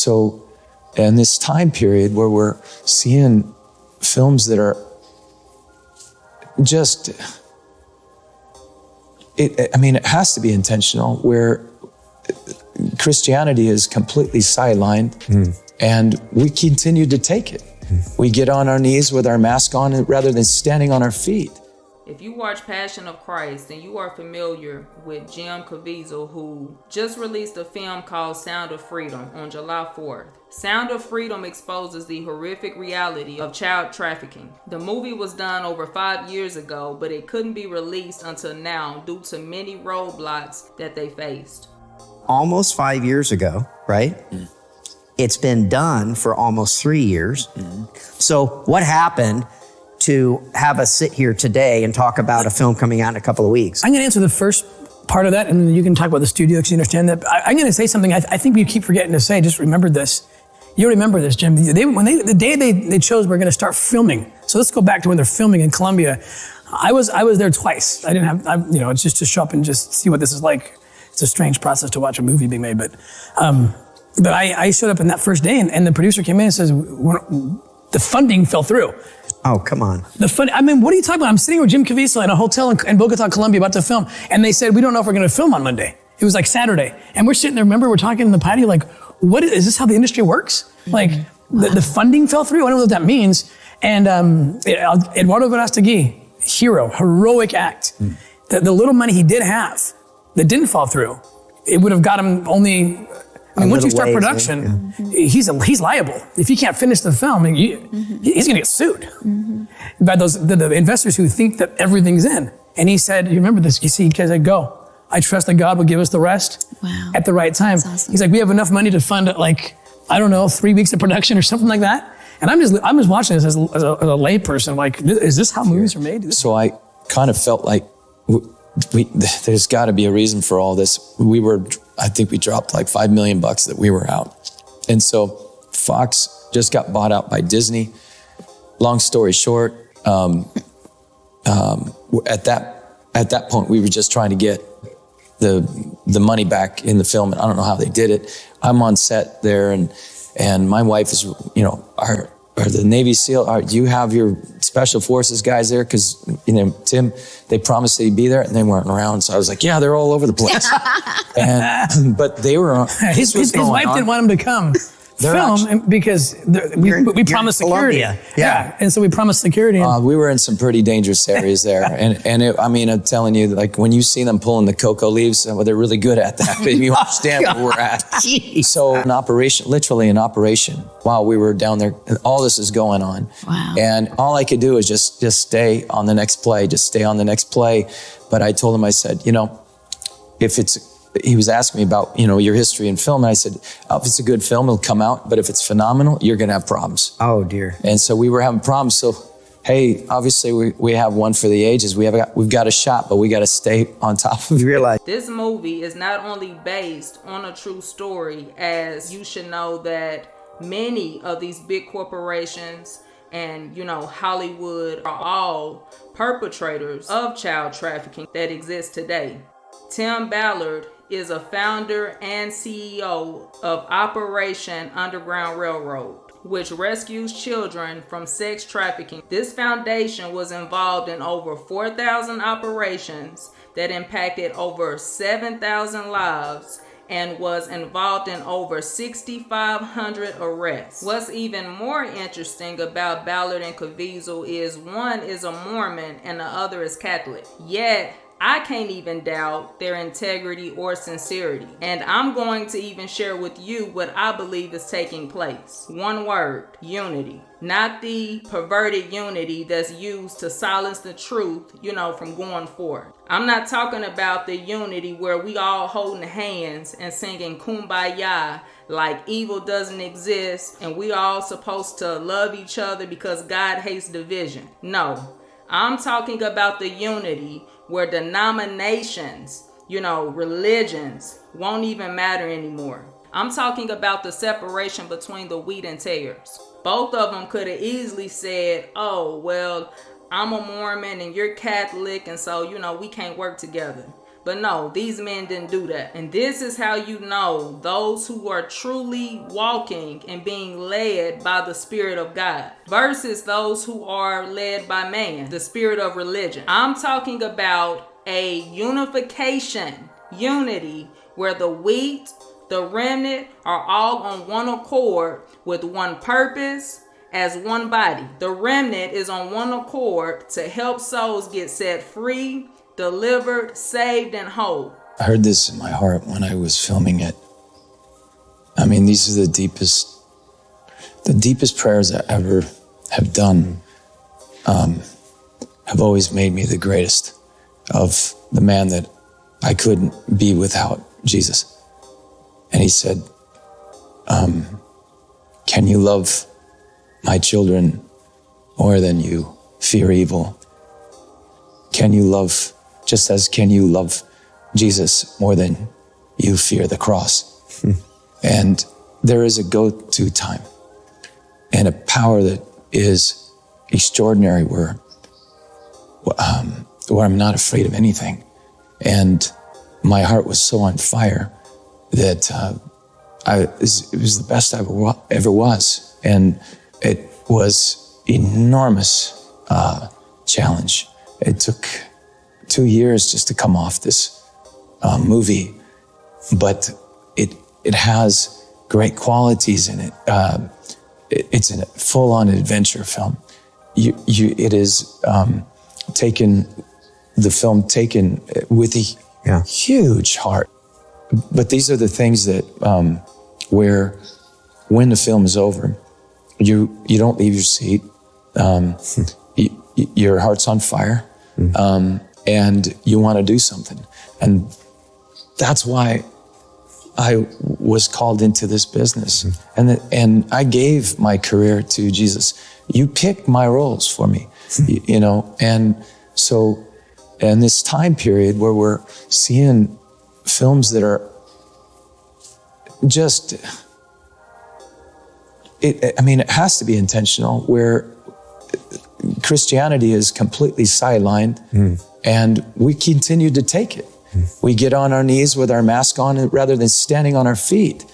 So in this time period where we're seeing films that are just, it has to be intentional, where Christianity is completely sidelined, and we continue to take it. We get on our knees with our mask on rather than standing on our feet. If you watch Passion of Christ, then you are familiar with Jim Caviezel, who just released a film called Sound of Freedom on July 4th. Sound of Freedom exposes the horrific reality of child trafficking. The movie was done over 5 years ago, but it couldn't be released until now due to many roadblocks that they faced. Almost 5 years ago, right? It's been done for almost 3 years. So what happened to have us sit here today and talk about a film coming out in a couple of weeks? I'm going to answer the first part of that, and then you can talk about the studio because you understand that. I'm going to say something I think we keep forgetting to say. Just remember this. You remember this, Jim. The day they chose we're going to start filming. So let's go back to when they're filming in Colombia. I was there twice. I didn't have, it's just to show up and just see what this is like. It's a strange process to watch a movie being made, but I showed up in that first day, and the producer came in and says, the funding fell through. Oh, come on. What are you talking about? I'm sitting with Jim Caviezel in a hotel in Bogota, Colombia, about to film, and they said, we don't know if we're going to film on Monday. It was like Saturday. And we're sitting there, remember, we're talking in the patio, like, is this how the industry works? Like, the funding fell through? I don't know what that means. And Eduardo Verástegui, heroic act. The little money he did have that didn't fall through, it would have got him only... once you start production, he's liable. If he can't finish the film, he's going to get sued by the investors who think that everything's in. And he said, you remember this, you see, he said, go. I trust that God will give us the rest at the right time. Awesome. He's like, we have enough money to fund 3 weeks of production or something like that. And I'm just watching this as a lay person, like, is this how movies are made? So I kind of felt like there's got to be a reason for all this. I think we dropped like $5 million that we were out. And so Fox just got bought out by Disney. Long story short, at that point, we were just trying to get the money back in the film. And I don't know how they did it. I'm on set there, and my wife is, are the Navy SEAL, do you have your Special Forces guys there? Because, Tim, they promised they'd be there and they weren't around. So I was like, yeah, they're all over the place. But they were, his wife didn't want him to come film because we promised security. Yeah. And so we promised security. We were in some pretty dangerous areries there. I'm telling you, like, when you see them pulling the cocoa leaves, they're really good at that. But you understand where we're at. So literally an operation while we were down there, all this is going on. Wow. And all I could do is just stay on the next play, But I told him, I said, he was asking me about, your history in film. And I said, if it's a good film, it'll come out. But if it's phenomenal, you're going to have problems. Oh, dear. And so we were having problems. So, hey, obviously we have one for the ages. We've got a shot, but we got to stay on top of it. You realize this movie is not only based on a true story, as you should know that many of these big corporations and, Hollywood are all perpetrators of child trafficking that exists today. Tim Ballard is a founder and CEO of Operation Underground Railroad, which rescues children from sex trafficking. This foundation was involved in over 4,000 operations that impacted over 7,000 lives and was involved in over 6,500 arrests. What's even more interesting about Ballard and Caviezel is one is a Mormon and the other is Catholic. Yet, I can't even doubt their integrity or sincerity. And I'm going to even share with you what I believe is taking place. One word, unity. Not the perverted unity that's used to silence the truth, from going forth. I'm not talking about the unity where we all holding hands and singing Kumbaya like evil doesn't exist and we all supposed to love each other because God hates division. No, I'm talking about the unity where denominations, religions won't even matter anymore. I'm talking about the separation between the wheat and tares. Both of them could have easily said, oh, well, I'm a Mormon and you're Catholic, and so, we can't work together. But no, these men didn't do that. And this is how you know those who are truly walking and being led by the Spirit of God versus those who are led by man, the spirit of religion. I'm talking about a unification, unity, where the wheat, the remnant are all on one accord with one purpose as one body. The remnant is on one accord to help souls get set free, delivered, saved, and whole. I heard this in my heart when I was filming it. I mean, these are the deepest prayers I ever have done. Have always made me the greatest of the man that I couldn't be without Jesus. And he said, can you love my children more than you fear evil? Can you love, just as can you love Jesus more than you fear the cross? And there is a go-to time and a power that is extraordinary where I'm not afraid of anything. And my heart was so on fire that it was the best I ever was. And it was enormous challenge. It took 2 years just to come off this movie, but it has great qualities in it. It's a full-on adventure film. It is taken with a huge heart. But these are the things that where when the film is over, you don't leave your seat. Your heart's on fire, and you want to do something. And that's why I was called into this business. And I gave my career to Jesus. You picked my roles for me, you know. And so in this time period where we're seeing films that are just, it has to be intentional, where Christianity is completely sidelined, and we continue to take it. We get on our knees with our mask on rather than standing on our feet.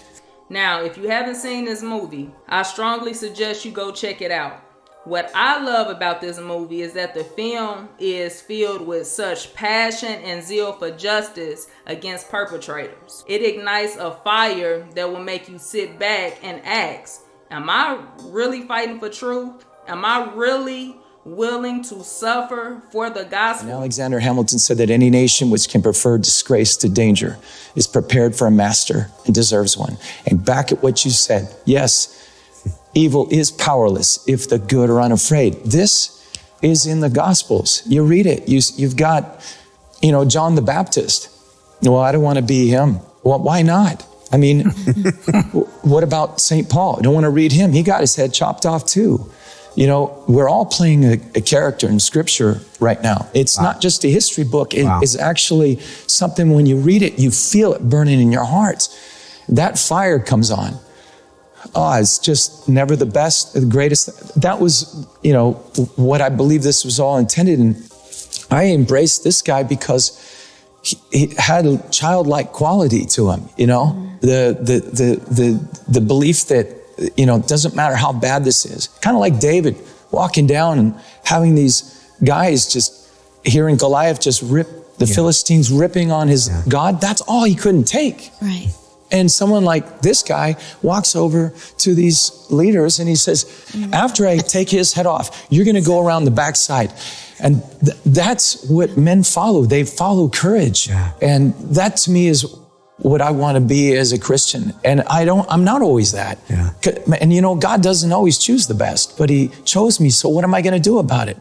Now, if you haven't seen this movie, I strongly suggest you go check it out. What I love about this movie is that the film is filled with such passion and zeal for justice against perpetrators. It ignites a fire that will make you sit back and ask, am I really fighting for truth? Am I really willing to suffer for the gospel? And Alexander Hamilton said that any nation which can prefer disgrace to danger is prepared for a master and deserves one. And back at what you said, yes, evil is powerless if the good are unafraid. This is in the Gospels. You read it. You've got, John the Baptist. Well, I don't want to be him. Well, why not? I mean, what about St. Paul? I don't want to read him. He got his head chopped off too. We're all playing a character in Scripture right now. It's not just a history book. It is actually something, when you read it, you feel it burning in your hearts. That fire comes on. It's just never the best, the greatest. That was, what I believe this was all intended. And I embraced this guy because he had a childlike quality to him, the belief that, it doesn't matter how bad this is. Kind of like David walking down and having these guys just hearing Goliath just rip the Philistines ripping on his God. That's all he couldn't take. Right. And someone like this guy walks over to these leaders and he says, after I take his head off, you're going to go around the backside. And that's what men follow. They follow courage. Yeah. And that to me is what I want to be as a Christian. And I'm not always that. Yeah. And God doesn't always choose the best, but he chose me. So what am I going to do about it?